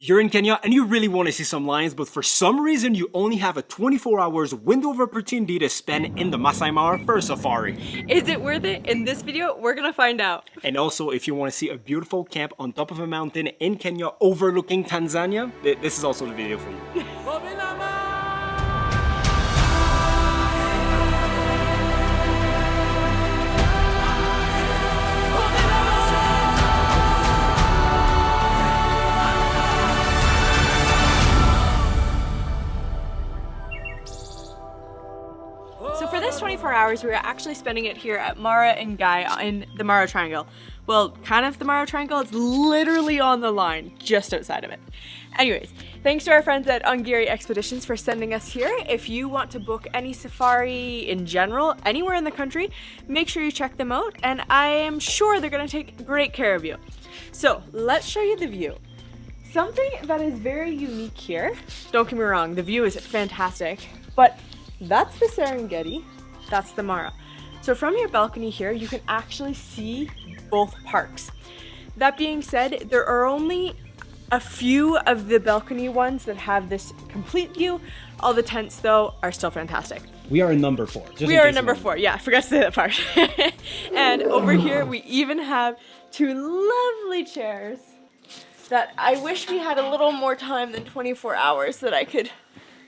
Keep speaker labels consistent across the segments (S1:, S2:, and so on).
S1: You're in Kenya and you really want to see some lions, but for some reason you only have a 24 hours window of opportunity to spend in the Masai Mara for a safari.
S2: Is it worth it? In this video, we're gonna find out.
S1: And also, if you want to see a beautiful camp on top of a mountain in Kenya overlooking Tanzania, this is also the video for you.
S2: So for this 24 hours, we are actually spending it here at Mara Engai in the Mara Triangle. Well, kind of the Mara Triangle, it's literally on the line, just outside of it. Anyways, thanks to our friends at Ungiri Expeditions for sending us here. If you want to book any safari in general, anywhere in the country, make sure you check them out, and I am sure they're gonna take great care of you. So let's show you the view. Something that is very unique here, don't get me wrong, the view is fantastic, but that's the Serengeti, that's the Mara. So from your balcony here, you can actually see both parks. That being said, there are only a few of the balcony ones that have this complete view. All the tents though are still fantastic.
S1: We are in number 4.
S2: We are in number 4, yeah, I forgot to say that part. And over here, we even have 2 lovely chairs that I wish we had a little more time than 24 hours that I could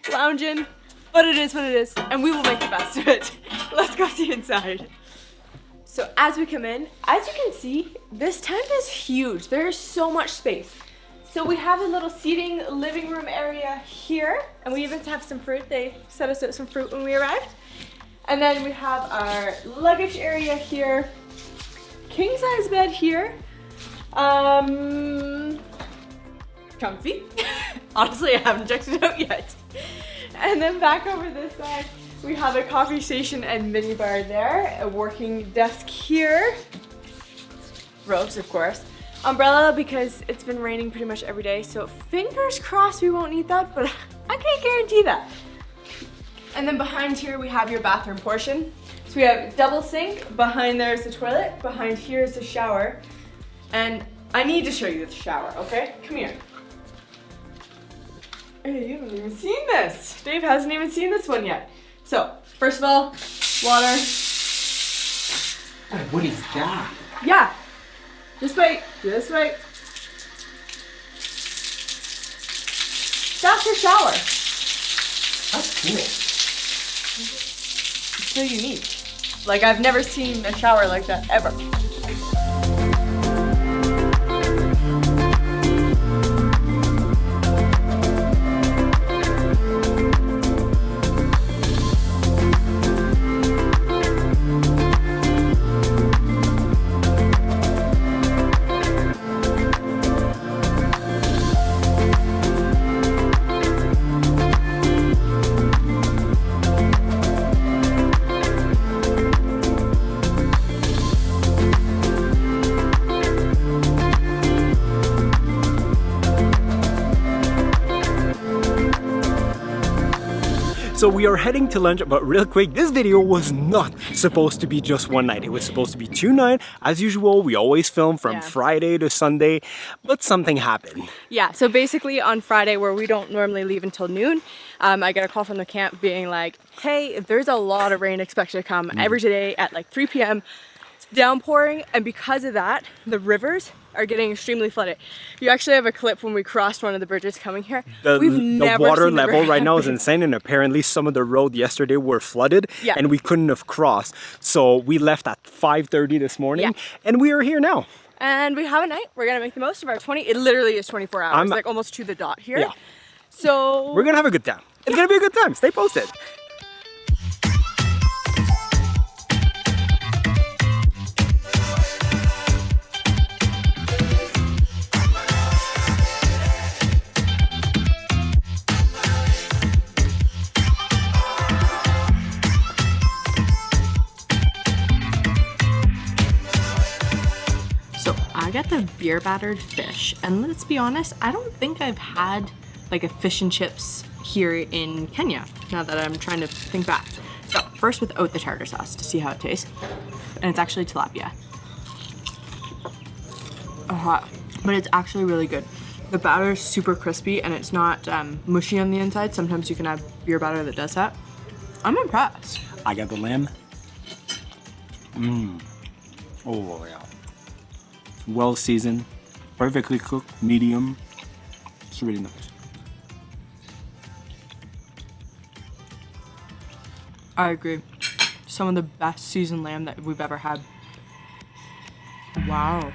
S2: lounge in. But it is what it is, and we will make the best of it. Let's go see inside. So as we come in, as you can see, this tent is huge. There is so much space. So we have a little seating living room area here, and we even have some fruit. They set us out some fruit when we arrived. And then we have our luggage area here. King size bed here. Comfy. Honestly, I haven't checked it out yet. And then back over this side, we have a coffee station and mini bar there, a working desk here, robes of course, umbrella because it's been raining pretty much every day, so fingers crossed we won't need that, but I can't guarantee that. And then behind here we have your bathroom portion. So we have double sink, behind there is the toilet, behind here is the shower, and I need to show you the shower, okay? Come here. Hey, you haven't even seen this. Dave hasn't even seen this one yet. So, first of all, water.
S1: What is that?
S2: Yeah. Just wait. Just wait. That's your shower.
S1: That's cool.
S2: It's so unique. Like, I've never seen a shower like that ever.
S1: So we are heading to lunch, but real quick, this video was not supposed to be just one night. It was supposed to be 2 nights. As usual, we always film from Friday to Sunday, but something happened.
S2: Yeah, so basically on Friday, where we don't normally leave until noon, I get a call from the camp being like, hey, there's a lot of rain expected to come every day at like 3 p.m. It's downpouring, and because of that, the rivers are getting extremely flooded. You actually have a clip when we crossed one of the bridges coming here.
S1: The water level right now is insane, and apparently some of the road yesterday were flooded and we couldn't have crossed. So we left at 5:30 this morning and we are here now.
S2: And we have a night. We're gonna make the most of our it literally is 24 hours, like almost to the dot here.
S1: Yeah.
S2: So
S1: we're gonna have a good time. It's gonna be a good time. Stay posted.
S2: I got the beer battered fish, and let's be honest, I don't think I've had like a fish and chips here in Kenya, now that I'm trying to think back. So first without the tartar sauce to see how it tastes, and it's actually tilapia. Hot, but it's actually really good. The batter is super crispy and it's not mushy on the inside. Sometimes you can have beer batter that does that. I'm impressed.
S1: I got the lamb. Oh yeah. Well seasoned, perfectly cooked, medium. It's really nice.
S2: I agree. Some of the best seasoned lamb that we've ever had. Wow.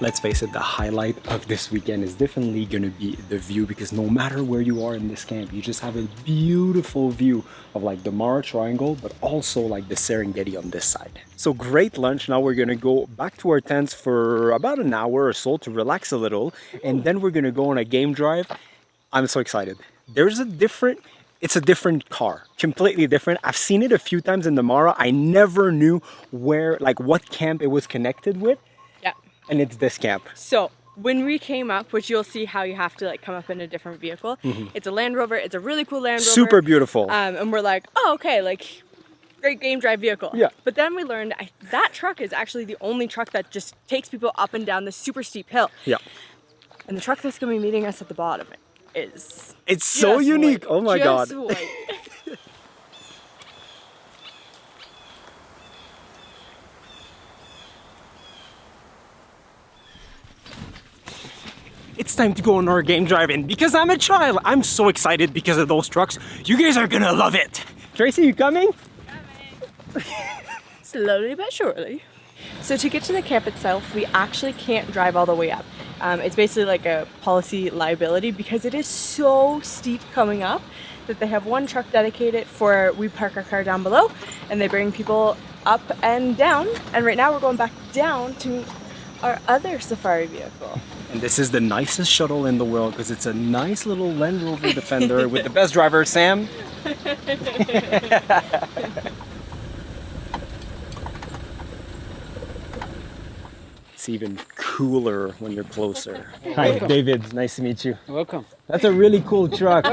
S1: Let's face it, the highlight of this weekend is definitely gonna be the view, because no matter where you are in this camp, you just have a beautiful view of like the Mara Triangle, but also like the Serengeti on this side. So great lunch. Now we're gonna go back to our tents for about an hour or so to relax a little, and then we're gonna go on a game drive. I'm so excited. It's a different car, completely different. I've seen it a few times in the Mara. I never knew what camp it was connected with.
S2: Yeah.
S1: And it's this camp.
S2: So when we came up, which you'll see how you have to like come up in a different vehicle. It's a Land Rover. It's a really cool Land Rover.
S1: Super beautiful.
S2: And we're like, oh, okay, like great game drive vehicle.
S1: Yeah.
S2: But then we learned that truck is actually the only truck that just takes people up and down this super steep hill.
S1: Yeah.
S2: And the truck that's gonna be meeting us at the bottom is
S1: It's so unique.
S2: White.
S1: Oh my God.
S2: Just white.
S1: It's time to go on our game drive, and because I'm a child, I'm so excited because of those trucks. You guys are gonna love it. Tracy, you coming?
S2: Slowly but surely. So to get to the camp itself, we actually can't drive all the way up. It's basically like a policy liability because it is so steep coming up that they have one truck dedicated for we park our car down below and they bring people up and down. And right now we're going back down to our other safari vehicle.
S1: And this is the nicest shuttle in the world because it's a nice little Land Rover Defender with the best driver, Sam. It's even cooler when you're closer. Hi, David. Nice to meet you.
S3: Welcome.
S1: That's a really cool truck.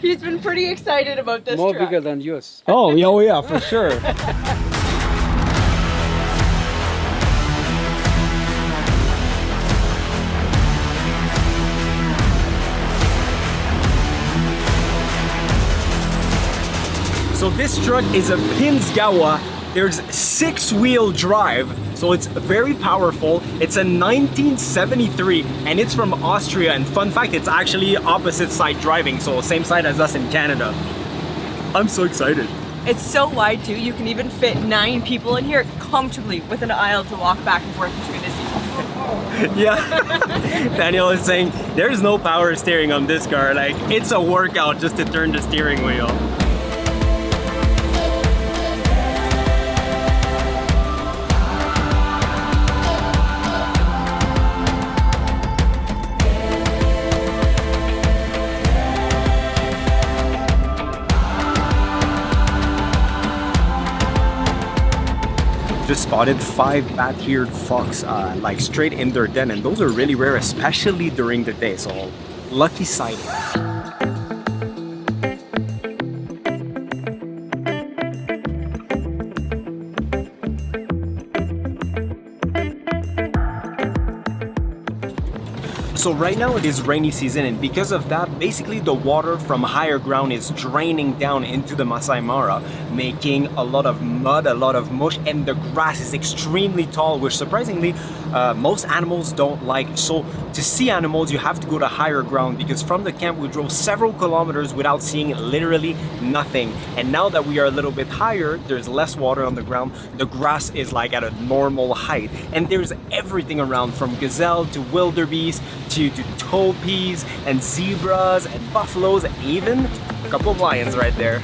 S2: He's been pretty excited about this
S3: More
S2: truck.
S3: bigger than yours.
S1: Oh, yeah, for sure. So this truck is a Pinzgauer. There's 6-wheel drive, so it's very powerful. It's a 1973 and it's from Austria. And fun fact, it's actually opposite side driving, so same side as us in Canada. I'm so excited.
S2: It's so wide too, you can even fit 9 people in here comfortably with an aisle to walk back and forth between the seats.
S1: Yeah, Daniel is saying there's no power steering on this car. Like, it's a workout just to turn the steering wheel. Just spotted 5 bat-eared fox like straight in their den, and those are really rare, especially during the day, so lucky sighting. So right now it is rainy season, and because of that, basically the water from higher ground is draining down into the Masai Mara, making a lot of mud, a lot of mush, and the grass is extremely tall, which surprisingly most animals don't like. So to see animals, you have to go to higher ground, because from the camp we drove several kilometers without seeing literally nothing. And now that we are a little bit higher, there's less water on the ground, the grass is like at a normal height, and there's everything around, from gazelle to wildebeest to topies and zebras and buffaloes, and even a couple of lions right there.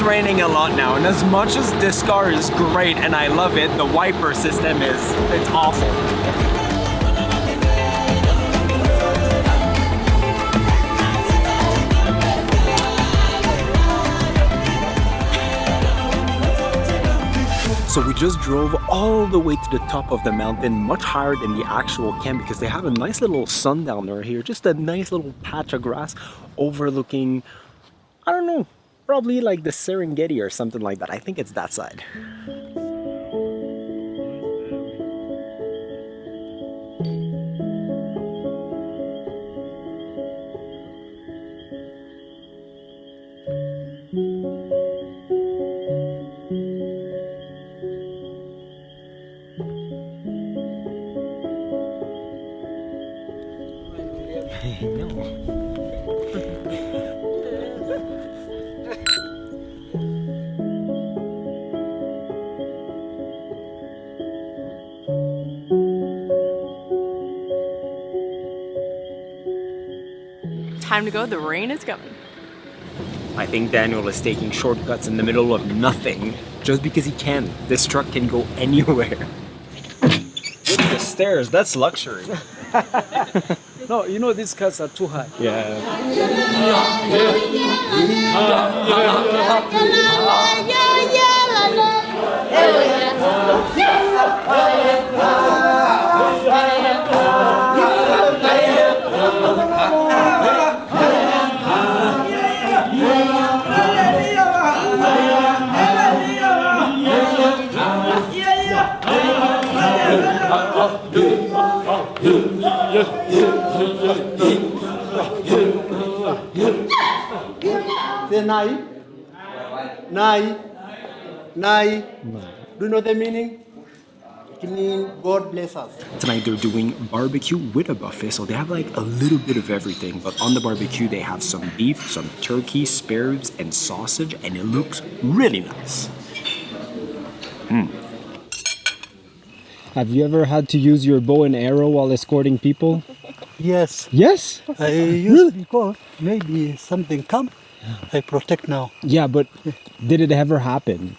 S1: It's raining a lot now, and as much as this car is great and I love it, the wiper system it's awful. So we just drove all the way to the top of the mountain, much higher than the actual camp, because they have a nice little Sundowner here, just a nice little patch of grass overlooking, I don't know, probably like the Serengeti or something like that. I think it's that side.
S2: Time to go, the rain is coming.
S1: I think Daniel is taking shortcuts in the middle of nothing just because he can. This truck can go anywhere. Look at the stairs, that's luxury.
S3: No, you know these cuts are too high.
S1: Yeah.
S3: Say nai. Nai. Nai. Do you know the meaning? It means God bless us.
S1: Tonight they're doing barbecue with a buffet, so they have like a little bit of everything, but on the barbecue they have some beef, some turkey, spare ribs, and sausage, and it looks really nice.
S4: Have you ever had to use your bow and arrow while escorting people?
S3: Yes.
S4: Yes?
S3: I used because maybe something come. I protect now.
S4: Yeah, but did it ever happen?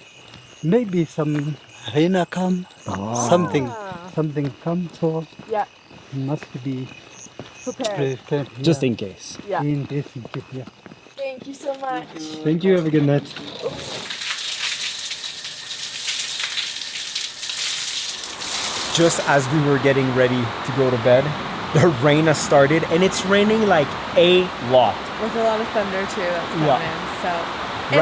S3: Maybe some rain come. Something come. So
S2: Yeah,
S3: must be
S2: prepared.
S3: prepared.
S4: Just in case.
S2: Yeah.
S3: In case, yeah.
S2: Thank you so much.
S4: Thank you. Have a good night.
S1: Just as we were getting ready to go to bed, the rain has started, and it's raining like a lot.
S2: With a lot of thunder too, that's coming
S1: Yeah.
S2: in, so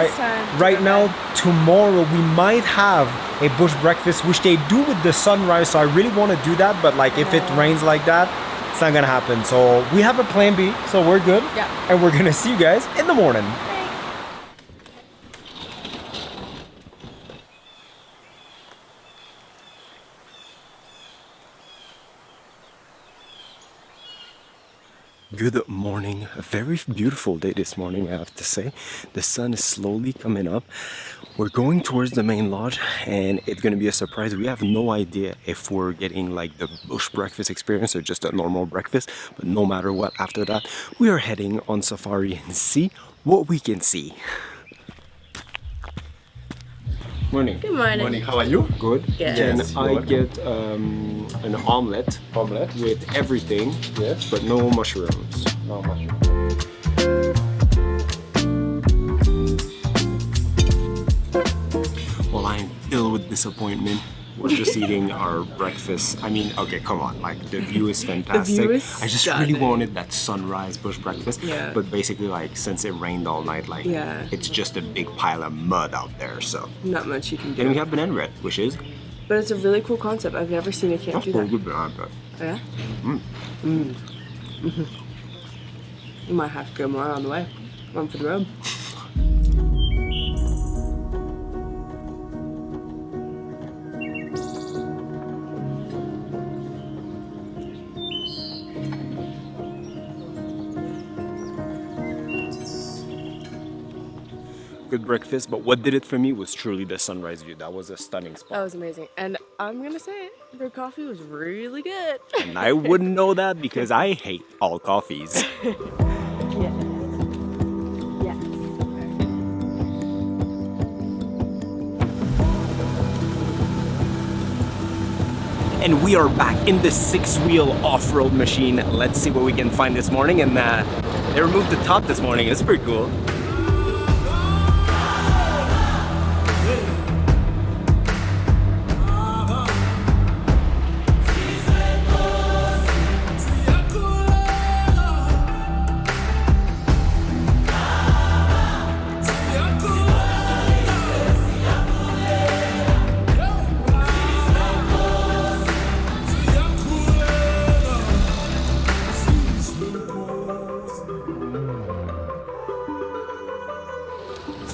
S2: it's time to
S1: Right
S2: go
S1: now,
S2: bed.
S1: tomorrow, we might have a bush breakfast, which they do with the sunrise, so I really want to do that, but like if it rains like that, it's not gonna happen. So we have a plan B, so we're good.
S2: Yeah.
S1: And we're gonna see you guys in the morning. Good morning. A very beautiful day this morning, I have to say. The sun is slowly coming up. We're going towards the main lodge, and it's going to be a surprise. We have no idea if we're getting like the bush breakfast experience or just a normal breakfast, but no matter what, after that, we are heading on safari and see what we can see. Morning.
S2: Good morning.
S1: How are you? Good.
S2: Good.
S1: Can
S2: Yes,
S1: I get an omelette? Omelette with everything, yes, but no mushrooms. No mushrooms. Well, I'm filled with disappointment. We're just eating our breakfast. I mean, okay, come on. Like, the view is fantastic.
S2: view is
S1: I just really
S2: stunning.
S1: wanted that sunrise bush breakfast.
S2: Yeah.
S1: But basically, like, since it rained all night, like,
S2: Yeah.
S1: it's just a big pile of mud out there, so.
S2: Not much you can
S1: Then
S2: do.
S1: we have banana bread, which is
S2: But it's a really cool concept. I've never seen a camp do that.
S1: good banana bread.
S2: Oh, yeah? You might have to go more on the way. One for the road.
S1: Good breakfast, but what did it for me was truly the sunrise view. That was a stunning
S2: That
S1: spot.
S2: was amazing. And I'm gonna say it, their coffee was really good.
S1: And I wouldn't know that because I hate all coffees.
S2: Yes. Yes.
S1: and we are back in the 6-wheel off-road machine. Let's see what we can find this morning. And they removed the top this morning. It's pretty cool.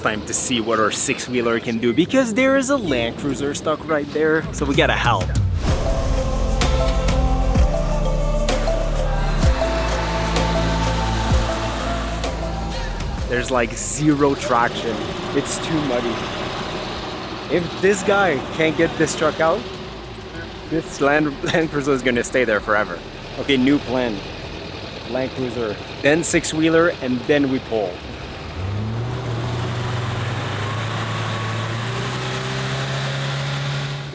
S1: Time to see what our 6-wheeler can do, because there is a Land Cruiser stuck right there, so we gotta help. There's like zero traction. It's too muddy. If this guy can't get this truck out, this Land Cruiser is gonna stay there forever. Okay, new plan. Land Cruiser, then 6-wheeler, and then we pull.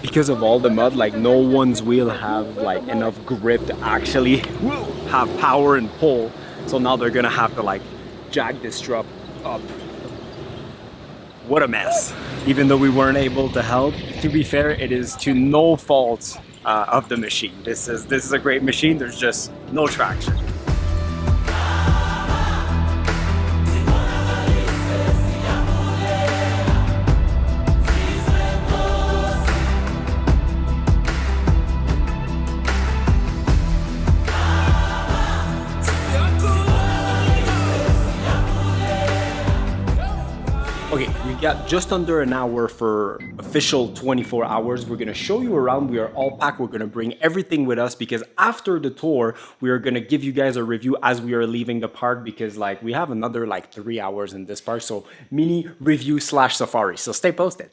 S1: Because of all the mud, like no one's wheel have like enough grip to actually have power and pull. So now they're gonna have to like jack this truck up. What a mess. Even though we weren't able to help, to be fair, it is to no fault of the machine. This is a great machine, there's just no traction. Okay, we got just under an hour for official 24 hours. We're gonna show you around. We are all packed. We're gonna bring everything with us because after the tour, we are gonna give you guys a review as we are leaving the park, because like we have another like 3 hours in this park. So mini review / safari. So stay posted.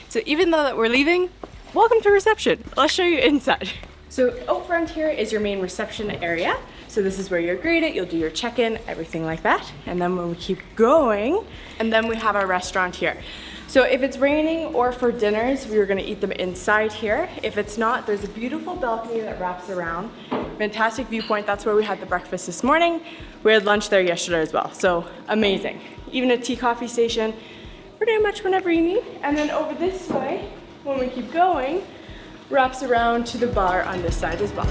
S2: So even though that we're leaving, welcome to reception. Let's show you inside. So out front here is your main reception area. So this is where you're greeted, you'll do your check-in, everything like that. And then when we keep going, and then we have our restaurant here. So if it's raining or for dinners, we are gonna eat them inside here. If it's not, there's a beautiful balcony that wraps around. Fantastic viewpoint, that's where we had the breakfast this morning. We had lunch there yesterday as well, so amazing. Even a tea coffee station, pretty much whenever you need. And then over this way, when we keep going, wraps around to the bar on this side as well.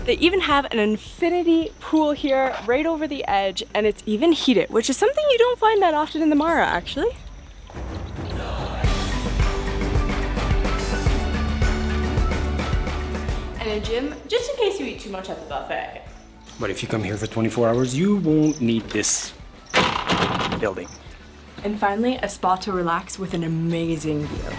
S2: They even have an infinity pool here right over the edge, and it's even heated, which is something you don't find that often in the Mara, actually. And a gym, just in case you eat too much at the buffet.
S1: But if you come here for 24 hours, you won't need this building.
S2: And finally, a spa to relax with an amazing view.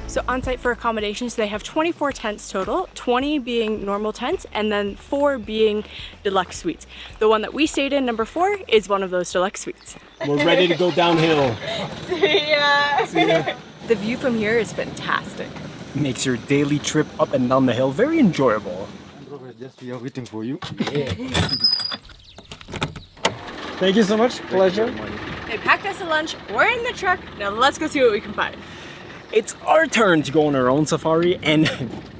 S2: So on-site for accommodations, they have 24 tents total, 20 being normal tents, and then 4 being deluxe suites. The one that we stayed in, number 4, is one of those deluxe suites.
S1: We're ready to go downhill.
S2: See ya! See ya. The view from here is fantastic.
S1: Makes your daily trip up and down the hill very enjoyable.
S4: Just we are waiting for you. Yeah. Thank you so much. Pleasure.
S2: They packed us a lunch. We're in the truck. Now let's go see what we can find.
S1: It's our turn to go on our own safari, and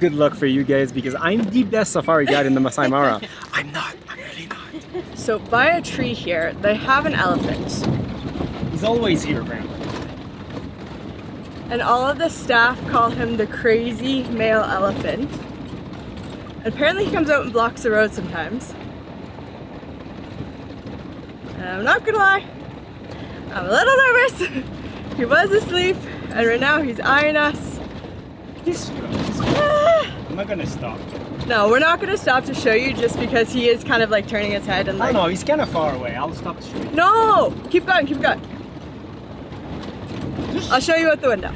S1: good luck for you guys because I'm the best safari guide in the Masai Mara. I'm really not.
S2: So by a tree here, they have an elephant.
S1: He's always here, apparently.
S2: And all of the staff call him the crazy male elephant. And apparently he comes out and blocks the road sometimes. And I'm not gonna lie, I'm a little nervous. He was asleep, and right now he's eyeing us.
S1: I'm not gonna stop.
S2: No, we're not gonna stop to show you just because he is kind of like turning his head and like...
S1: Oh no, he's kind of far away. I'll stop to show you.
S2: No! Keep going, keep going. I'll show you out the window.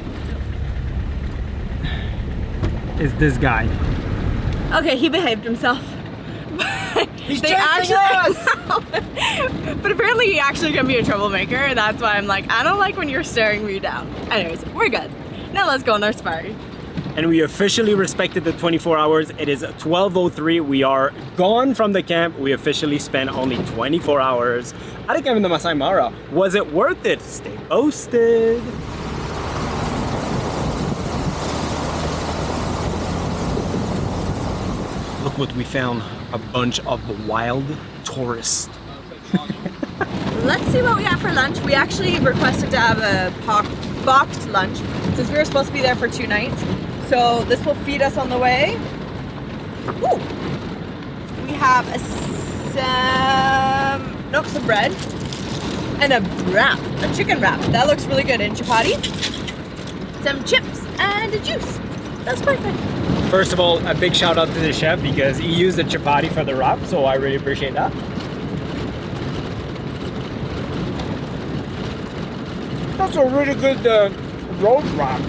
S1: It's this guy.
S2: Okay, he behaved himself.
S1: He's chasing us!
S2: But apparently definitely actually gonna be a troublemaker. That's why I'm like, I don't like when you're staring me down. Anyways, we're good. Now let's go on our safari.
S1: And we officially respected the 24 hours. It is 12:03. We are gone from the camp. We officially spent only 24 hours at a camp in the Masai Mara. Was it worth it? Stay posted. Look what we found. A bunch of wild tourists.
S2: Let's see what we have for lunch. We actually requested to have a boxed lunch since we were supposed to be there for 2 nights. So this will feed us on the way. Ooh. We have some bread and a wrap, a chicken wrap. That looks really good. And chapati, some chips and a juice. That's perfect.
S1: First of all, a big shout out to the chef because he used the chapati for the wrap, so I really appreciate that. That's a really good road wrap.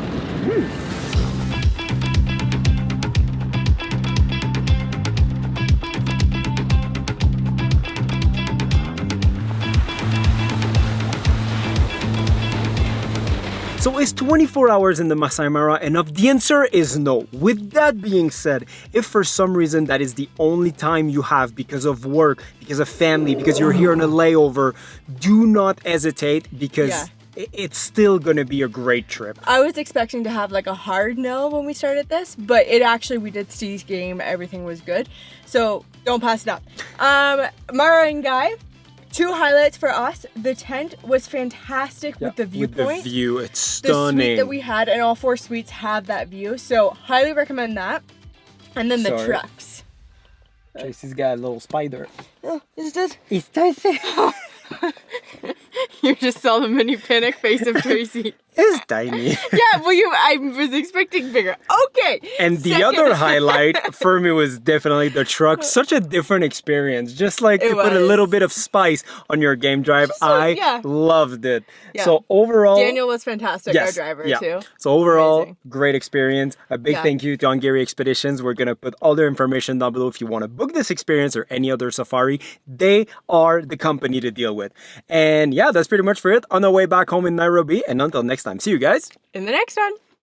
S1: So is 24 hours in the Masai Mara enough? The answer is no. With that being said, if for some reason that is the only time you have because of work, because of family, because you're here on a layover, do not hesitate because it's still gonna be a great trip.
S2: I was expecting to have like a hard no when we started this, but we did ski game, everything was good. So don't pass it up. Mara Engai. 2 highlights for us. The tent was fantastic with the viewpoint.
S1: With the view, it's stunning.
S2: The suite that we had, and all 4 suites have that view, so highly recommend that. And then the trucks.
S1: Tracy's got a little spider.
S2: Oh, is it?
S1: It's Tracy.
S2: You just saw the mini panic face of Tracy.
S1: It's tiny.
S2: Yeah, well, I was expecting bigger. Okay.
S1: And the other highlight for me was definitely the truck. Such a different experience. Just like to put a little bit of spice on your game drive. I loved it.
S2: Yeah.
S1: So overall,
S2: Daniel was fantastic, our driver too.
S1: So overall,
S2: Amazing.
S1: Great experience. A big thank you to Hungary Expeditions. We're gonna put all their information down below if you want to book this experience or any other safari. They are the company to deal with. And yeah, that's pretty much for it. On our way back home in Nairobi. And until next time, see you guys
S2: in the next one.